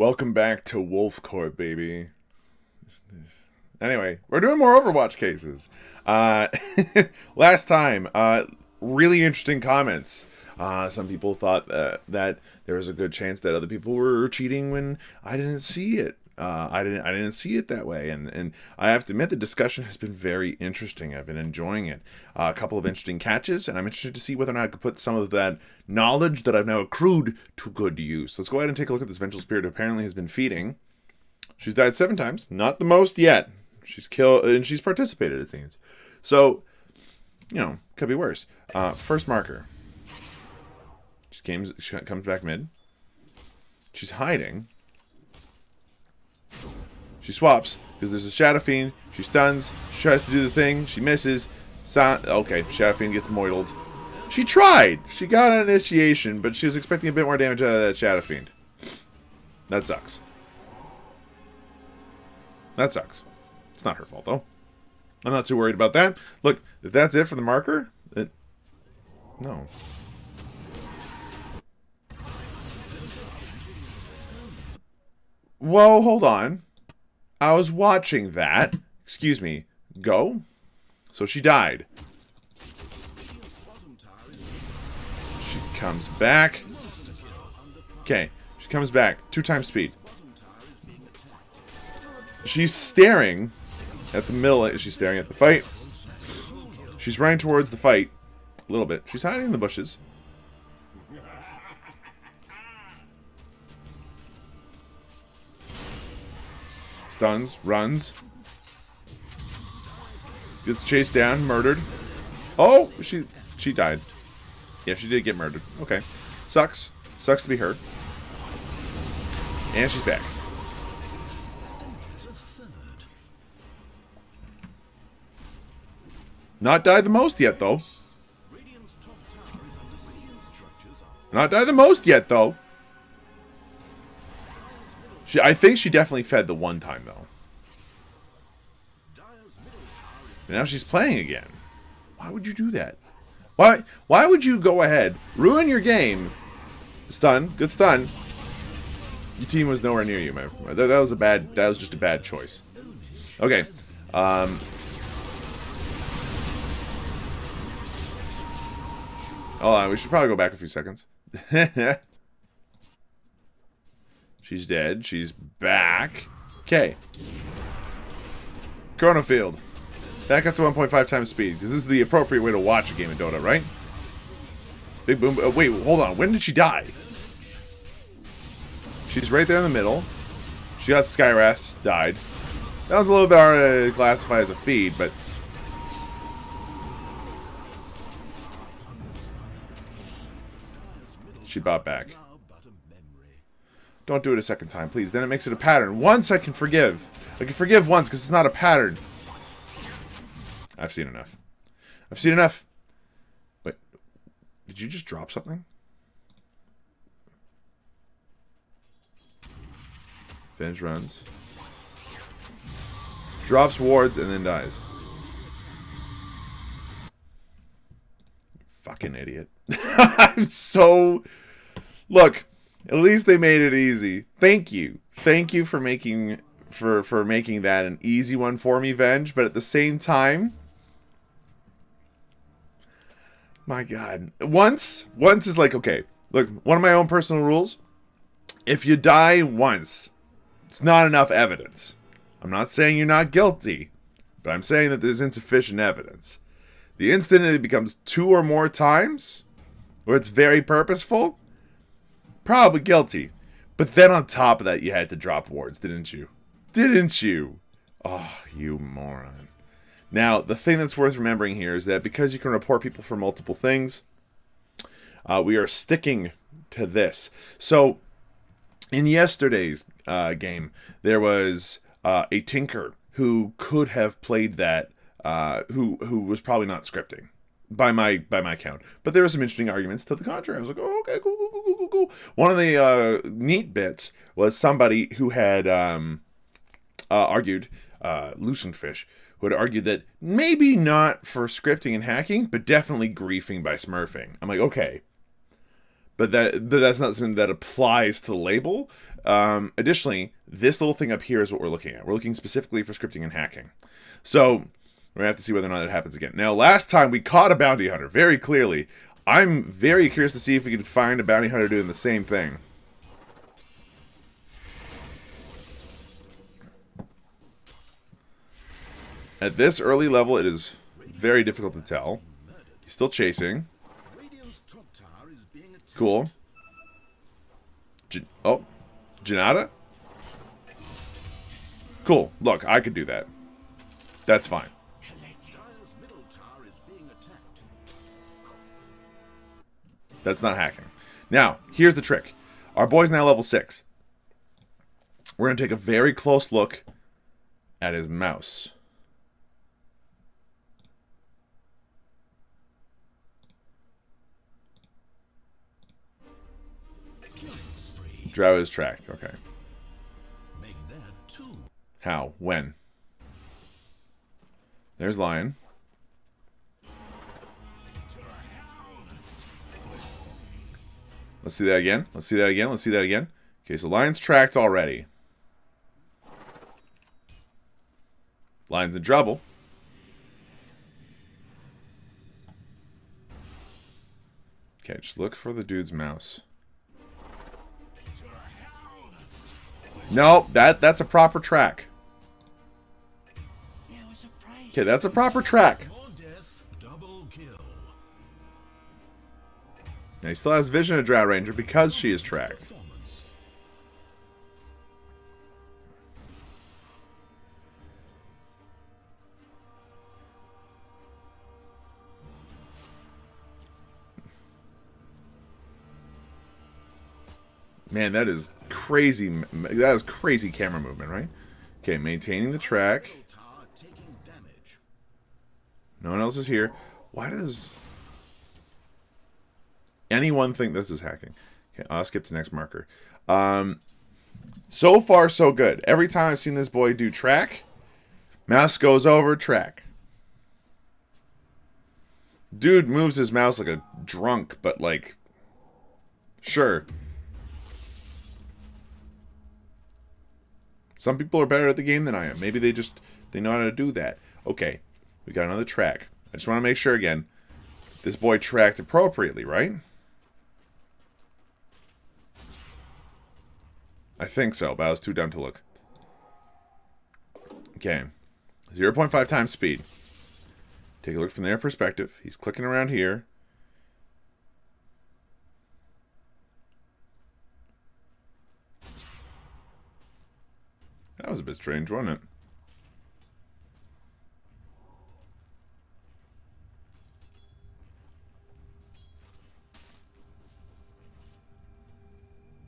Welcome back to Wolf Court, baby. Anyway, we're doing more Overwatch cases. Uh, last time, really interesting comments. Some people thought that there was a good chance that other people were cheating when I didn't see it. I didn't see it that way, and I have to admit the discussion has been very interesting. I've been enjoying it. A couple of interesting catches, and I'm interested to see whether or not I could put some of that knowledge that I've now accrued to good use. Let's go ahead and take a look at this Vengeful Spirit who apparently has been feeding. She's died 7 times, not the most yet. She's killed, and she's participated, it seems. So, could be worse. First marker. She comes back mid. She's hiding. She swaps, because there's a Shadow Fiend. She stuns. She tries to do the thing. She misses. Okay, Shadow Fiend gets moidled. She tried! She got an initiation, but she was expecting a bit more damage out of that Shadow Fiend. That sucks. That sucks. It's not her fault, though. I'm not too worried about that. Look, if that's it for the marker, no. Whoa, hold on. I was watching that. Excuse me. Go? So she died. She comes back. Okay, she comes back. 2 times speed. She's staring at the middle. She's staring at the fight. She's running towards the fight. A little bit. She's hiding in the bushes. Stuns. Runs. Gets chased down. Murdered. Oh! She died. Yeah, she did get murdered. Okay. Sucks. Sucks to be her. And she's back. Not died the most yet, though. Not died the most yet, though. I think she definitely fed the one time, though. And now she's playing again. Why would you do that? Why would you go ahead, ruin your game? Stun. Good stun. Your team was nowhere near you, man. That was just a bad choice. Okay. Hold on, we should probably go back a few seconds. She's dead. She's back. Okay. Chrono Field. Back up to 1.5 times speed. Because this is the appropriate way to watch a game of Dota, right? Big boom. Wait, hold on. When did she die? She's right there in the middle. She got Skywrath. Died. That was a little bit hard to classify as a feed, but... she bought back. Don't do it a second time, please. Then it makes it a pattern. Once I can forgive. I can forgive once because it's not a pattern. I've seen enough. I've seen enough. Wait. Did you just drop something? Venge runs. Drops wards and then dies. Fucking idiot. I'm so... Look, at least they made it easy. Thank you. Thank you for making making that an easy one for me, Venge. But at the same time... my God. Once is like, okay. Look, one of my own personal rules. If you die once, it's not enough evidence. I'm not saying you're not guilty. But I'm saying that there's insufficient evidence. The instant it becomes 2 or more times, where it's very purposeful, probably guilty. But then on top of that, you had to drop wards, didn't you? Didn't you? Oh, you moron. Now, the thing that's worth remembering here is that because you can report people for multiple things, we are sticking to this. So, in yesterday's game, there was a Tinker who could have played that, who was probably not scripting. By my count. But there were some interesting arguments to the contrary. I was like, oh, okay, cool. One of the neat bits was somebody who had argued, Lucent Fish, who had argued that maybe not for scripting and hacking, but definitely griefing by smurfing. I'm like, okay. But that's not something that applies to the label. Additionally, this little thing up here is what we're looking at. We're looking specifically for scripting and hacking. So we're going to have to see whether or not it happens again. Now, last time we caught a bounty hunter very clearly. I'm very curious to see if we can find a bounty hunter doing the same thing. At this early level, it is very difficult to tell. He's still chasing. Cool. Oh, Janata? Cool. Look, I could do that. That's fine. That's not hacking. Now, here's the trick. Our boy's now level 6. We're going to take a very close look at his mouse. Drow is tracked. Okay. How? When? There's Lion. Let's see that again. Let's see that again. Let's see that again. Okay, so Lion's tracked already. Lion's in trouble. Okay, just look for the dude's mouse. No, that's a proper track. Okay, that's a proper track. Now he still has vision of Drow Ranger because she is tracked. Man, that is crazy. That is crazy camera movement, right? Okay, maintaining the track. No one else is here. Why does anyone think this is hacking? Okay, I'll skip to next marker. So far, so good. Every time I've seen this boy do track, mouse goes over track. Dude moves his mouse like a drunk, but like, sure. Some people are better at the game than I am. Maybe they know how to do that. Okay, we got another track. I just want to make sure again, this boy tracked appropriately, right? I think so, but I was too dumb to look. Okay, 0.5 times speed. Take a look from their perspective. He's clicking around here. That was a bit strange, wasn't it?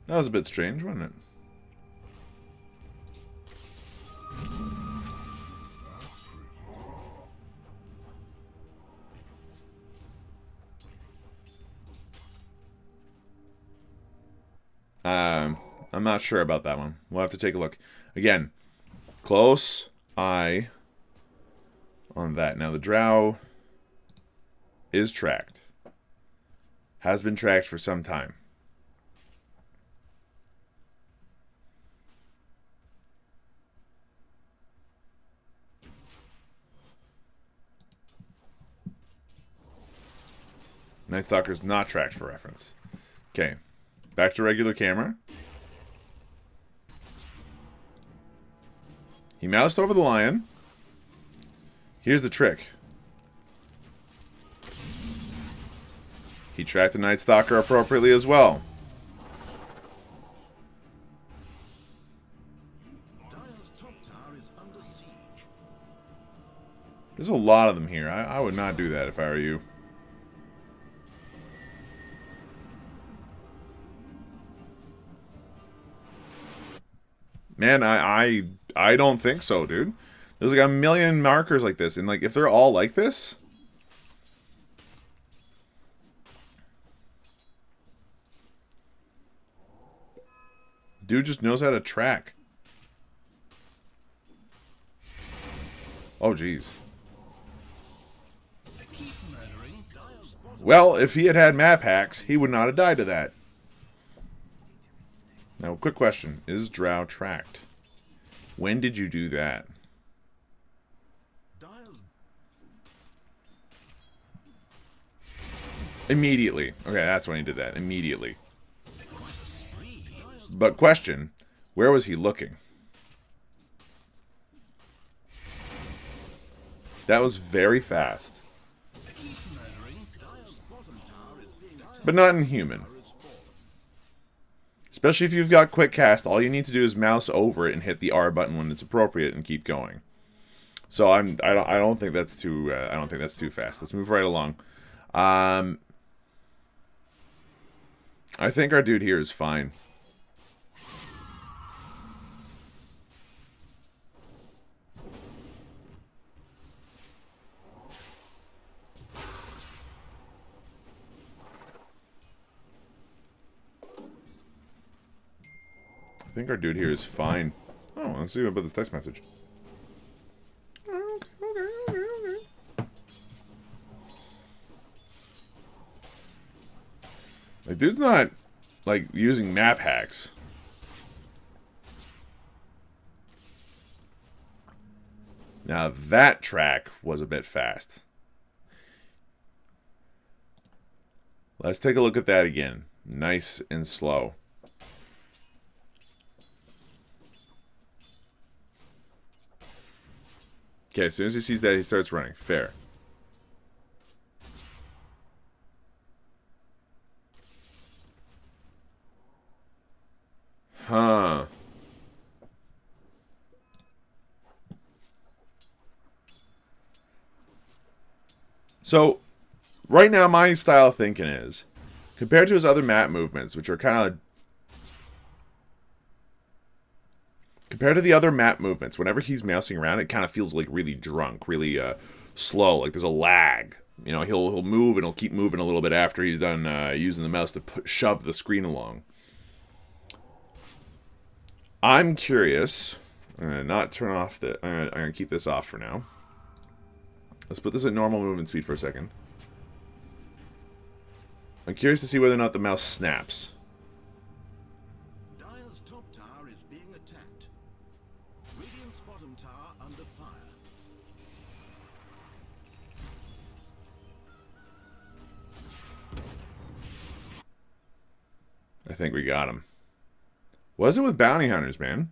That was a bit strange, wasn't it? I'm not sure about that one. We'll have to take a look. Again, close eye on that. Now, the Drow is tracked. Has been tracked for some time. Night Stalker's not tracked for reference. Okay. Back to regular camera. He moused over the lion. Here's the trick. He tracked the Night Stalker appropriately as well. There's a lot of them here. I would not do that if I were you. Man, I don't think so, dude. There's like a million markers like this, and like if they're all like this, dude just knows how to track. Oh, jeez. Well, if he had had map hacks, he would not have died to that. Now, quick question. Is Drow tracked? When did you do that? Immediately. Okay, that's when he did that. Immediately. But question, where was he looking? That was very fast. But not in human. Especially if you've got quick cast, all you need to do is mouse over it and hit the R button when it's appropriate and keep going. So I don't think that's too fast. Let's move right along. I think our dude here is fine. I think our dude here is fine. Oh, let's see about this text message. Okay. Like, dude's not, like, using map hacks. Now, that track was a bit fast. Let's take a look at that again. Nice and slow. Okay, as soon as he sees that, he starts running. Fair. Huh. So, right now, my style of thinking is, compared to his other map movements, which are kind of... Compared to the other map movements, whenever he's mousing around, it kind of feels like really drunk, really slow, like there's a lag. You know, he'll move and he'll keep moving a little bit after he's done using the mouse to shove the screen along. I'm curious. I'm going to not turn off the... I'm going to keep this off for now. Let's put this at normal movement speed for a second. I'm curious to see whether or not the mouse snaps. Dire's top tower is being attacked. Radiant's bottom tower under fire. I think we got him. Was it with bounty hunters, man?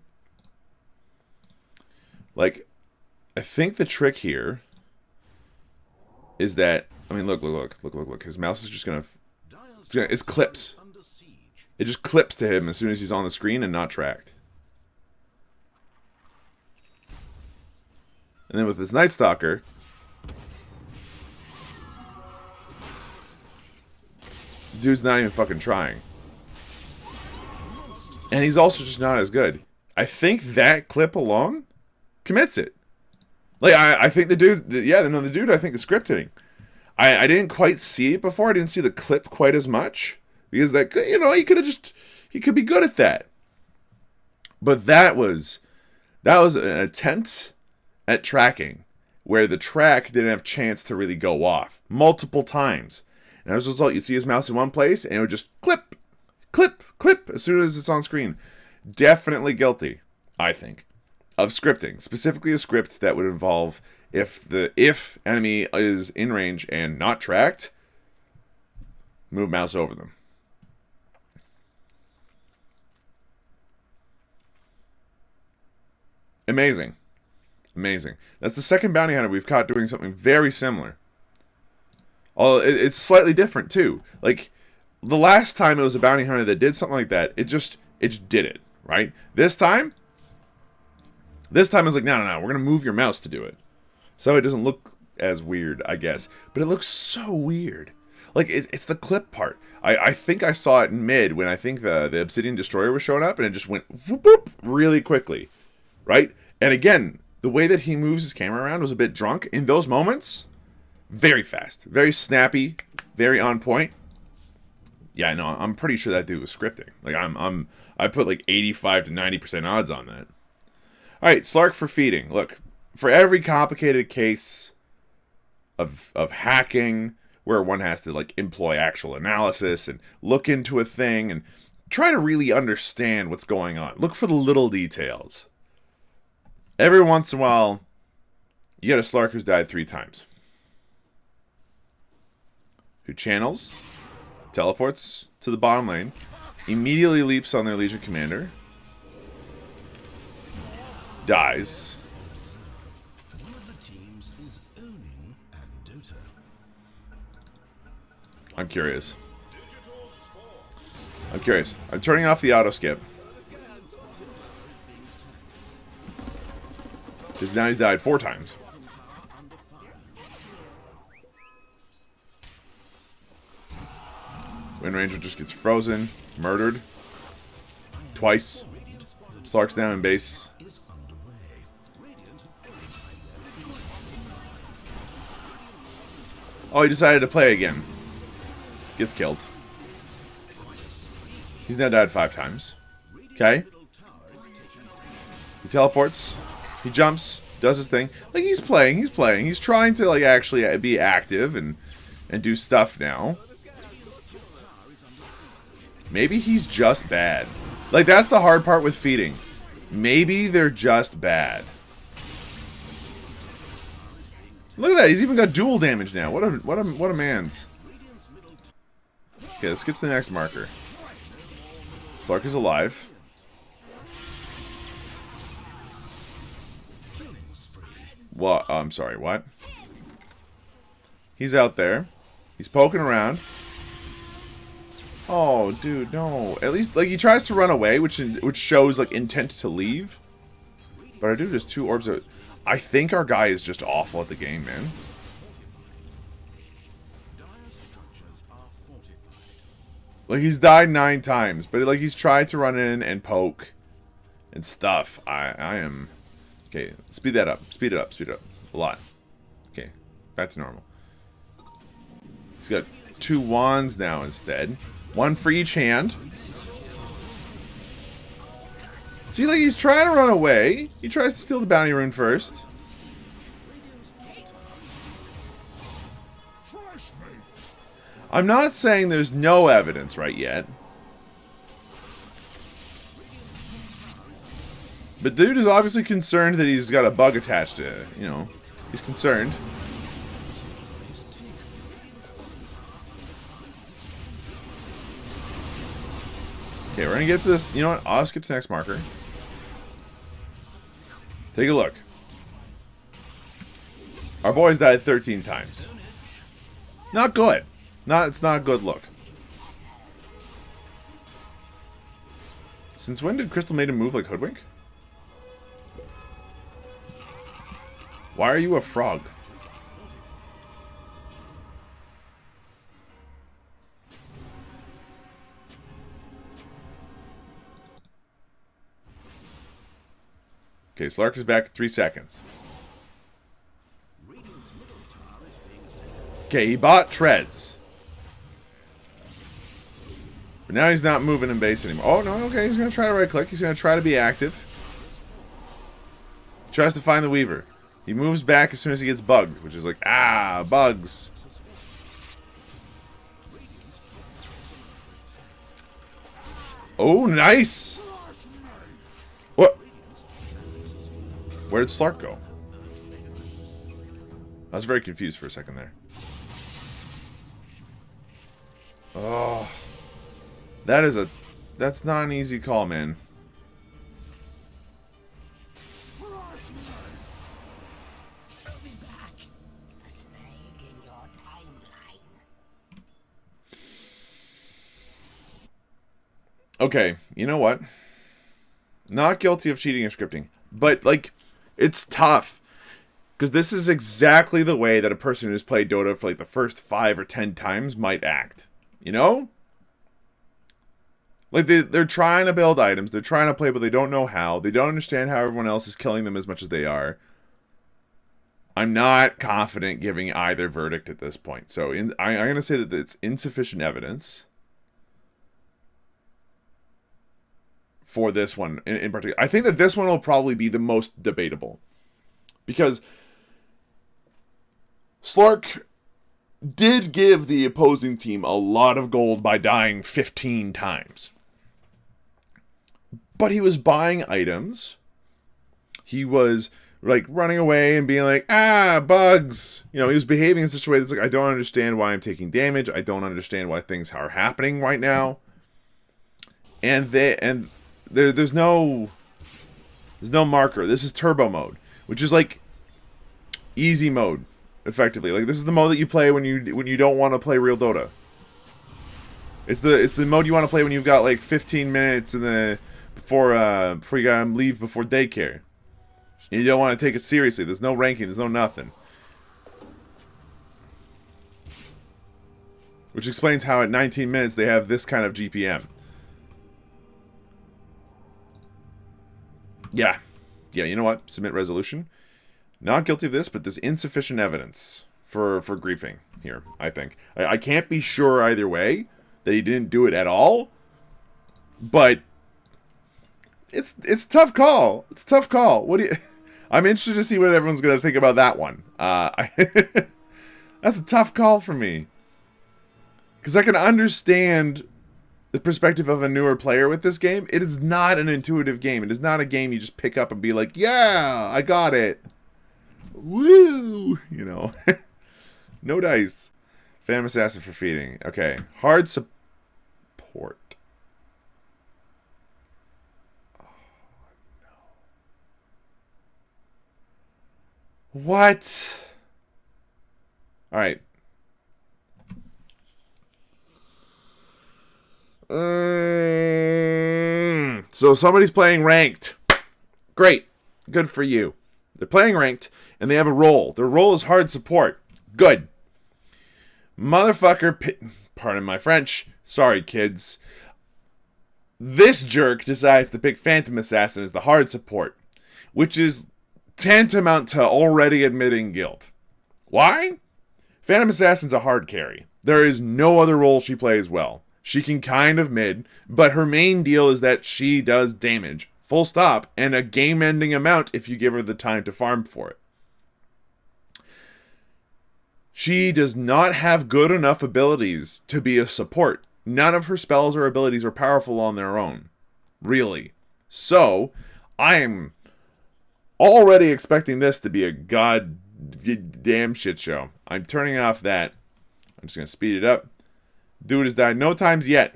Like, I think the trick here is that, I mean, look. His mouse is just gonna, it's clips. It just clips to him as soon as he's on the screen and not tracked. And then with this Night Stalker, dude's not even fucking trying. And he's also just not as good. I think that clip alone commits it. Like, I think the dude, the dude I think is scripting. I didn't quite see it before. I didn't see the clip quite as much. Because that, you know, he could be good at that. But that was an attempt at tracking where the track didn't have a chance to really go off multiple times. And as a result, you'd see his mouse in one place and it would just clip, clip, clip as soon as it's on screen. Definitely guilty, I think, of scripting. Specifically a script that would involve if enemy is in range and not tracked, move mouse over them. Amazing. Amazing. That's the second bounty hunter we've caught doing something very similar. Although it's slightly different too. Like, the last time it was a bounty hunter that did something like that, it just did it, right? This time it's like, no, we're going to move your mouse to do it. So it doesn't look as weird, I guess. But it looks so weird. Like, it's the clip part. I think I saw it in mid when I think the Obsidian Destroyer was showing up, and it just went whoop, whoop, really quickly, right? And again, the way that he moves his camera around was a bit drunk. In those moments, very fast, very snappy, very on point. Yeah, no, I'm pretty sure that dude was scripting. Like, I put like 85 to 90% odds on that. All right, Slark for feeding. Look, for every complicated case of hacking where one has to like employ actual analysis and look into a thing and try to really understand what's going on. Look for the little details. Every once in a while, you get a Slark who's died 3 times. Who channels, teleports to the bottom lane, immediately leaps on their Legion Commander, dies. One of the teams is owning a Dota. I'm curious. I'm curious. I'm turning off the auto skip. Because now he's died 4 times. Wind Ranger just gets frozen, murdered. Twice. Slark's down in base. Oh, he decided to play again. Gets killed. He's now died 5 times. Okay. He teleports. He jumps. Does his thing. Like, he's playing. He's playing. He's trying to, like, actually be active and do stuff now. Maybe he's just bad. Like, that's the hard part with feeding. Maybe they're just bad. Look at that. He's even got dual damage now. What a man's. Okay, let's skip to the next marker. Slark is alive. What? Oh, I'm sorry, what? He's out there. He's poking around. Oh, dude, no. At least, like, he tries to run away, which shows, like, intent to leave. But I do just 2 orbs out. I think our guy is just awful at the game, man. Like, he's died 9 times, but, like, he's tried to run in and poke and stuff. I am... Okay, speed that up. Speed it up. Speed it up. A lot. Okay, back to normal. He's got 2 wands now instead. 1 for each hand. See, like, he's trying to run away. He tries to steal the bounty rune first. I'm not saying there's no evidence right yet. But dude is obviously concerned that he's got a bug attached to it. You know, he's concerned. Okay, we're gonna get to this. You know what? I'll skip to the next marker. Take a look. Our boys died 13 times. Not good. It's not a good look. Since when did Crystal Maiden move like Hoodwink? Why are you a frog? Okay, Slark is back in 3 seconds. Okay, he bought treads. But now he's not moving in base anymore. Oh, no, okay, he's going to try to right-click. He's going to try to be active. He tries to find the Weaver. He moves back as soon as he gets bugged, which is like, ah, bugs. Oh, nice! What? Where did Slark go? I was very confused for a second there. Oh. That's not an easy call, man. Okay, you know what? Not guilty of cheating or scripting. But, like, it's tough. Because this is exactly the way that a person who's played Dota for, like, the first 5 or 10 times might act. You know? Like, they're trying to build items. They're trying to play, but they don't know how. They don't understand how everyone else is killing them as much as they are. I'm not confident giving either verdict at this point. So, I'm going to say that it's insufficient evidence for this one in particular. I think that this one will probably be the most debatable. Because Slark did give the opposing team a lot of gold by dying 15 times. But he was buying items. He was like running away and being like, bugs. You know, he was behaving in such a way that's like, I don't understand why I'm taking damage. I don't understand why things are happening right now. And there's no marker. This is turbo mode, which is like easy mode, effectively. Like, this is the mode that you play when you don't want to play real Dota. It's the mode you want to play when you've got like 15 minutes before you gotta leave before daycare. And you don't want to take it seriously. There's no ranking. There's no nothing. Which explains how at 19 minutes they have this kind of GPM. Yeah. Yeah, you know what? Submit resolution. Not guilty of this, but there's insufficient evidence for griefing here, I think. I can't be sure either way that he didn't do it at all. But it's a tough call. It's a tough call. I'm interested to see what everyone's going to think about that one. That's a tough call for me. Because I can understand the perspective of a newer player with this game. It is not an intuitive game. It is not a game you just pick up and be like, yeah, I got it. Woo! You know. No dice. Phanom Assassin for feeding. Okay. Hard support. What? Alright. So somebody's playing ranked. Great. Good for you. They're playing ranked, and they have a role. Their role is hard support. Good. Motherfucker, pardon my French. Sorry, kids. This jerk decides to pick Phantom Assassin as the hard support, which is tantamount to already admitting guilt. Why? Phantom Assassin's a hard carry. There is no other role she plays well. She can kind of mid, but her main deal is that she does damage. Full stop. And a game-ending amount if you give her the time to farm for it. She does not have good enough abilities to be a support. None of her spells or abilities are powerful on their own. Really. So, I am already expecting this to be a goddamn shit show. I'm turning off that. I'm just going to speed it up. Dude has died no times yet.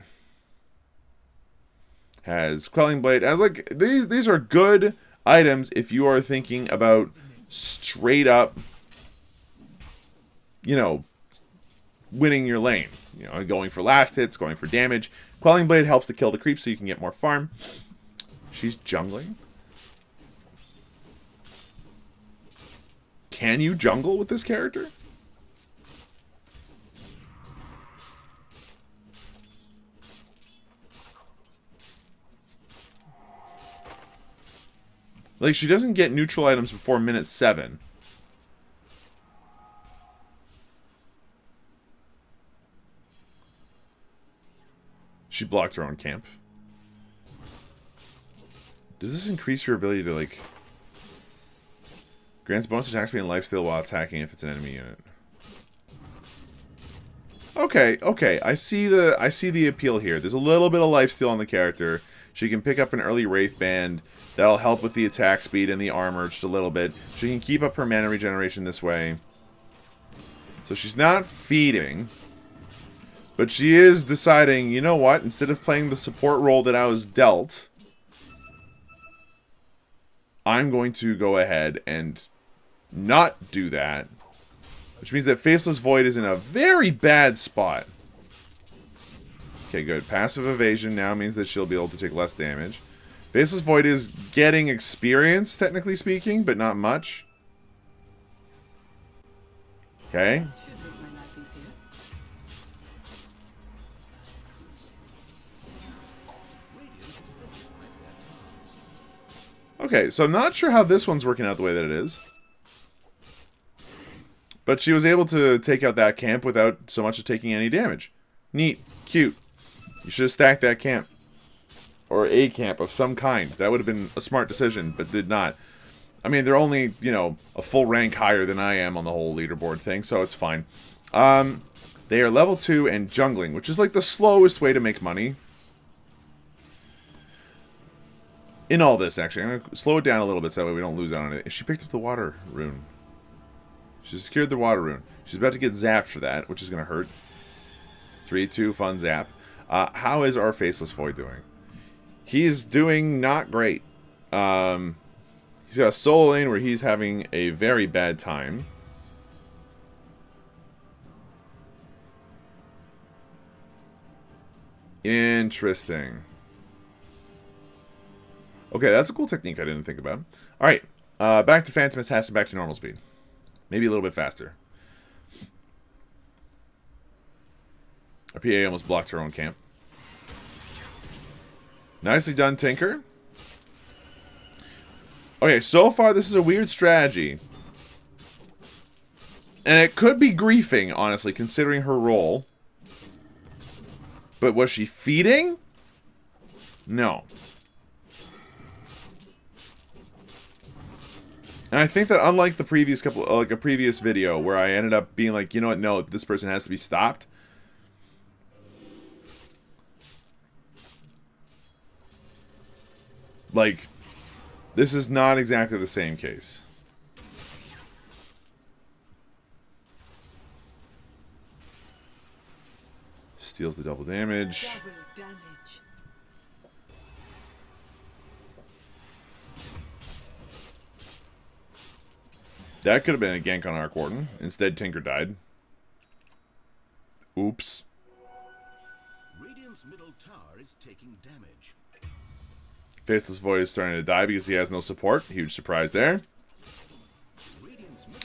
Has Quelling Blade. As like, these are good items if you are thinking about straight up, you know, winning your lane. You know, going for last hits, going for damage. Quelling Blade helps to kill the creep so you can get more farm. She's jungling. Can you jungle with this character? Like, she doesn't get neutral items before minute 7. She blocked her own camp. Does this increase your ability to, like... Grants bonus attack speed and lifesteal while attacking if it's an enemy unit. Okay, okay. I see the appeal here. There's a little bit of lifesteal on the character. She can pick up an early Wraith Band. That'll help with the attack speed and the armor just a little bit. She can keep up her mana regeneration this way. So she's not feeding. But she is deciding, you know what? Instead of playing the support role that I was dealt, I'm going to go ahead and not do that. Which means that Faceless Void is in a very bad spot. Okay, good. Passive evasion now means that she'll be able to take less damage. Faceless Void is getting experience, technically speaking, but not much. Okay. Okay, so I'm not sure how this one's working out the way that it is. But she was able to take out that camp without so much as taking any damage. Neat. Cute. You should have stacked that camp. Or a camp of some kind. That would have been a smart decision, but did not. I mean, they're only, you know, a full rank higher than I am on the whole leaderboard thing, so it's fine. They are level 2 and jungling, which is like the slowest way to make money. in all this, actually, I'm going to slow it down a little bit so that way we don't lose out on it. She picked up the water rune. She secured the water rune. She's about to get zapped for that, which is going to hurt. 3, 2, fun zap. How is our Faceless Void doing? He's doing not great. He's got a solo lane where he's having a very bad time. Interesting. Okay, that's a cool technique I didn't think about. Alright, back to Phantom Assassin, back to normal speed. Maybe a little bit faster. Our PA almost blocked her own camp. Nicely done, Tinker. Okay, so far this is a weird strategy. And it could be griefing, honestly, considering her role. But was she feeding? No. And I think that unlike the previous couple, like a previous video where I ended up being like, you know what, no, this person has to be stopped. Like, this is not exactly the same case. Steals the double damage. That could have been a gank on Arc Warden. Instead, Tinker died. Oops. Radiant's middle tower is taking damage. Faceless Void is starting to die because he has no support. Huge surprise there.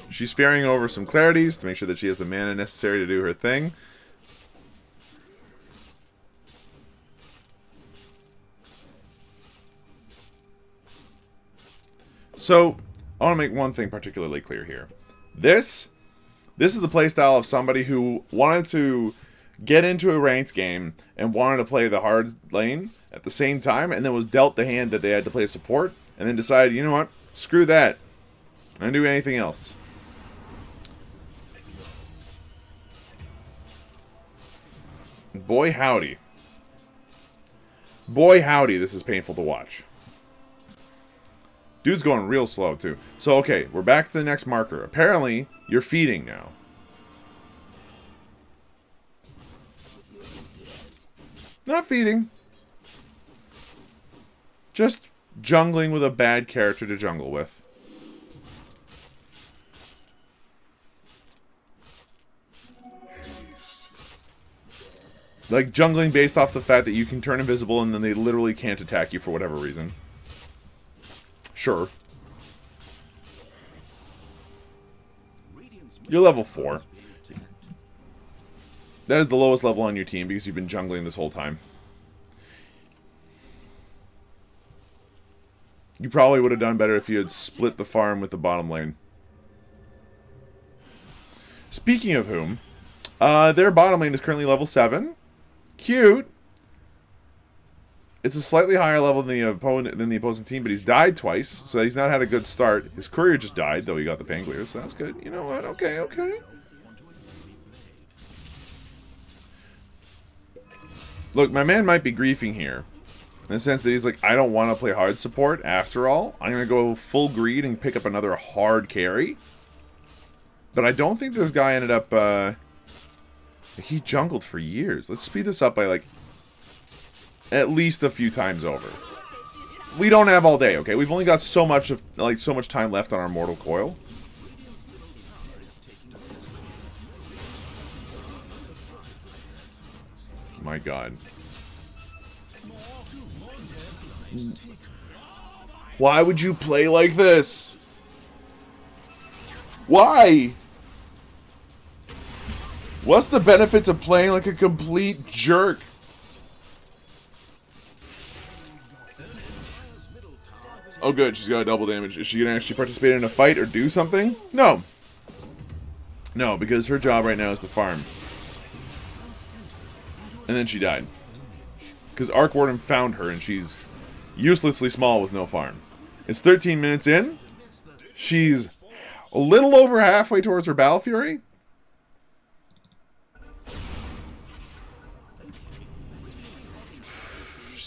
She's ferrying over some clarities to make sure that she has the mana necessary to do her thing. So, I want to make one thing particularly clear here. This is the playstyle of somebody who wanted to get into a ranked game and wanted to play the hard lane at the same time, and then was dealt the hand that they had to play support, and then decided, you know what, screw that. I don't do anything else. Boy howdy. Boy howdy, this is painful to watch. Dude's going real slow, too. So, okay, we're back to the next marker. Apparently, you're feeding now. Not feeding. Just jungling with a bad character to jungle with. Like, jungling based off the fact that you can turn invisible and then they literally can't attack you for whatever reason. Sure. You're level 4. That is the lowest level on your team because you've been jungling this whole time. You probably would have done better if you had split the farm with the bottom lane. Speaking of whom, their bottom lane is currently level 7. Cute. It's a slightly higher level than the opposing team, but he's died twice, so he's not had a good start. His courier just died, though he got the Pangolier, so that's good. You know what? Okay, okay. Look, my man might be griefing here. In the sense that he's like, I don't want to play hard support after all. I'm going to go full greed and pick up another hard carry. But I don't think this guy ended up... he jungled for years. Let's speed this up by, like, at least a few times over. We don't have all day, okay? We've only got so much time left on our Mortal Coil. My god. Why would you play like this? Why? What's the benefit to playing like a complete jerk? Oh good, she's got a double damage. Is she gonna actually participate in a fight or do something? No. No, because her job right now is to farm. And then she died. Because Arc Warden found her and she's uselessly small with no farm. It's 13 minutes in. She's a little over halfway towards her Battle Fury.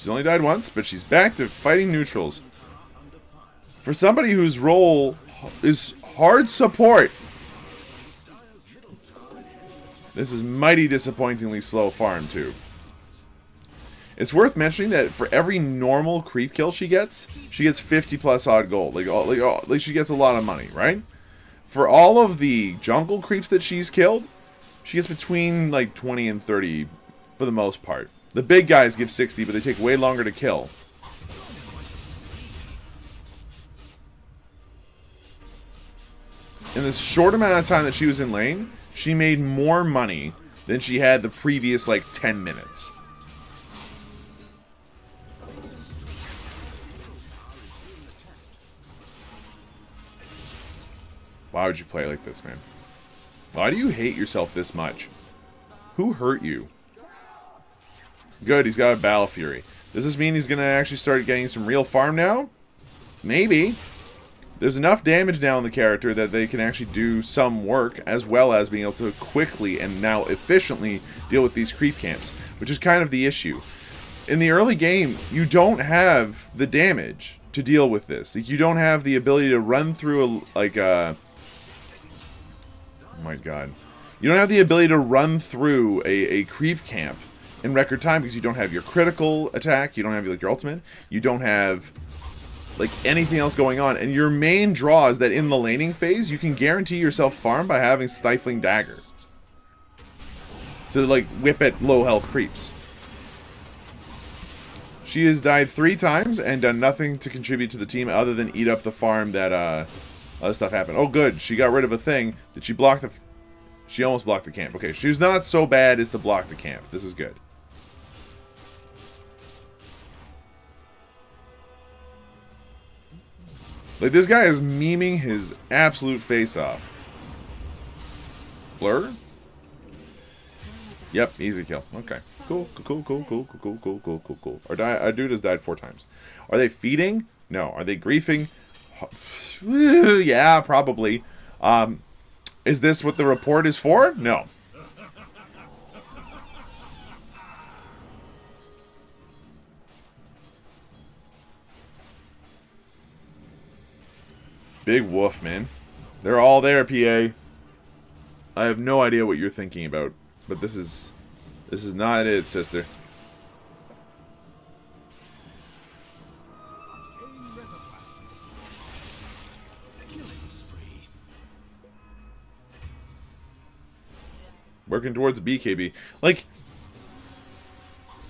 She's only died once, but she's back to fighting neutrals. For somebody whose role is hard support, this is mighty disappointingly slow farm too. It's worth mentioning that for every normal creep kill she gets 50 plus odd gold. Like she gets a lot of money, right? For all of the jungle creeps that she's killed, she gets between like 20 and 30 for the most part. The big guys give 60, but they take way longer to kill. In this short amount of time that she was in lane, she made more money than she had the previous, like, 10 minutes. Why would you play like this, man? Why do you hate yourself this much? Who hurt you? Good, he's got a Battle Fury. Does this mean he's going to actually start getting some real farm now? Maybe. There's enough damage now in the character that they can actually do some work, as well as being able to quickly and now efficiently deal with these creep camps, which is kind of the issue. In the early game, you don't have the damage to deal with this. Like, you don't have the ability to run through oh my god. You don't have the ability to run through a creep camp in record time because you don't have your critical attack, you don't have like your ultimate, you don't have like anything else going on, and your main draw is that in the laning phase you can guarantee yourself farm by having Stifling Dagger to like whip at low health creeps. She has died 3 times and done nothing to contribute to the team other than eat up the farm that other stuff happened. Oh good, she got rid of a thing. Did she block the she almost blocked the camp. Okay, she's not so bad as to block the camp. This is good. Like, this guy is memeing his absolute face off. Blur? Yep, easy kill. Okay. Cool. Our dude has died 4 times. Are they feeding? No. Are they griefing? Yeah, probably. Is this what the report is for? No. Big woof, man. They're all there, PA. I have no idea what you're thinking about, but this is not it, sister. Working towards BKB. Like,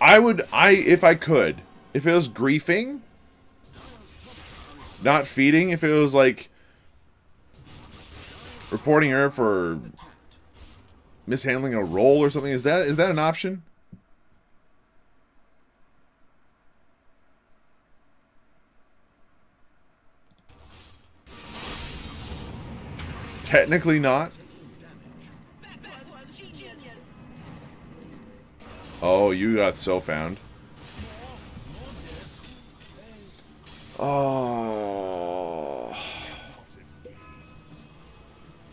if I could, if it was griefing, not feeding, if it was like reporting her for mishandling a role or something, is that an option? Technically not. Oh, you got so found. Oh.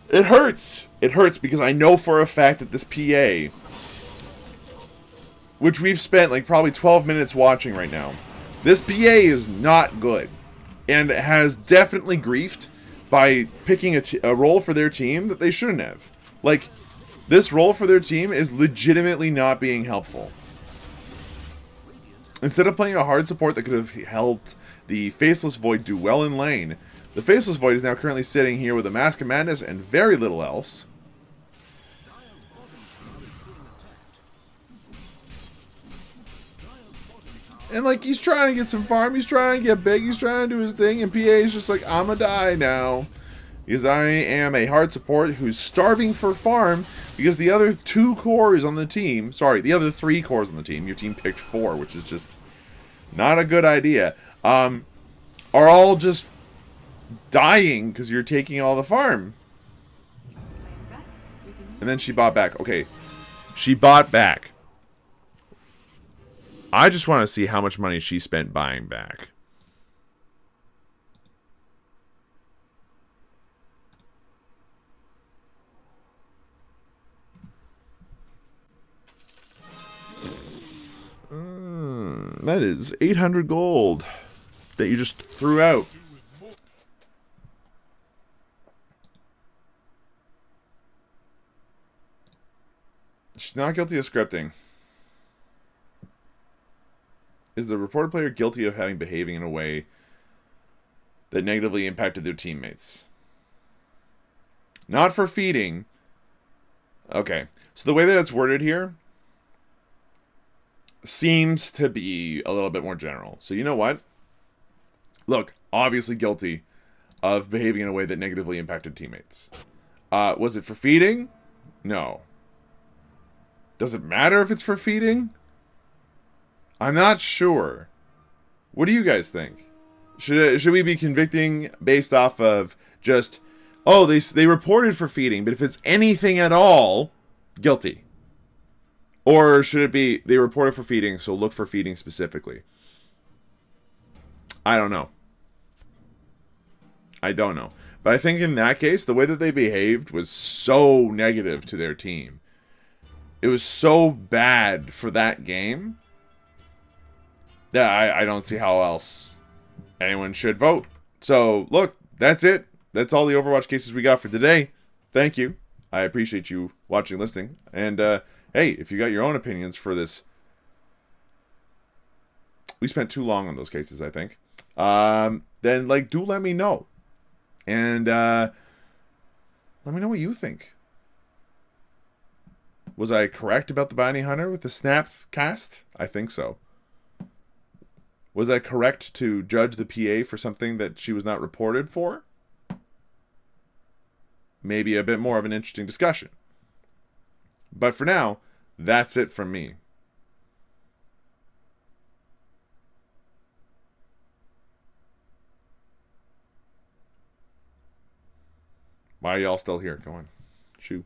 It hurts. It hurts because I know for a fact that this PA, which we've spent like probably 12 minutes watching right now, this PA is not good and has definitely griefed by picking a role for their team that they shouldn't have. Like, this role for their team is legitimately not being helpful. Instead of playing a hard support that could have helped the Faceless Void do well in lane, the Faceless Void is now currently sitting here with a Mask of Madness and very little else. And like, he's trying to get some farm, he's trying to get big, he's trying to do his thing, and PA is just like, I'ma die now. Because I am a hard support who's starving for farm because the other 2 cores on the team, sorry, the other 3 cores on the team, your team picked 4, which is just not a good idea, are all just dying because you're taking all the farm. And then she bought back. Okay, she bought back. I just want to see how much money she spent buying back. That is 800 gold that you just threw out. She's not guilty of scripting. Is the reported player guilty of behaving in a way that negatively impacted their teammates? Not for feeding. Okay. So the way that it's worded here seems to be a little bit more general. So you know what? Look, obviously guilty of behaving in a way that negatively impacted teammates. Was it for feeding? No. Does it matter if it's for feeding? I'm not sure. What do you guys think? Should we be convicting based off of just, oh, they reported for feeding, but if it's anything at all, guilty? Or should it be they reported for feeding, so look for feeding specifically? I don't know. I don't know. But I think in that case, the way that they behaved was so negative to their team. It was so bad for that game that I don't see how else anyone should vote. So, look, that's it. That's all the Overwatch cases we got for today. Thank you. I appreciate you watching, listening. And, hey, if you got your own opinions for this, we spent too long on those cases, I think. Then, like, do let me know. And, let me know what you think. Was I correct about the bounty hunter with the snap cast? I think so. Was I correct to judge the PA for something that she was not reported for? Maybe a bit more of an interesting discussion. But for now, that's it from me. Why are y'all still here? Go on. Shoo.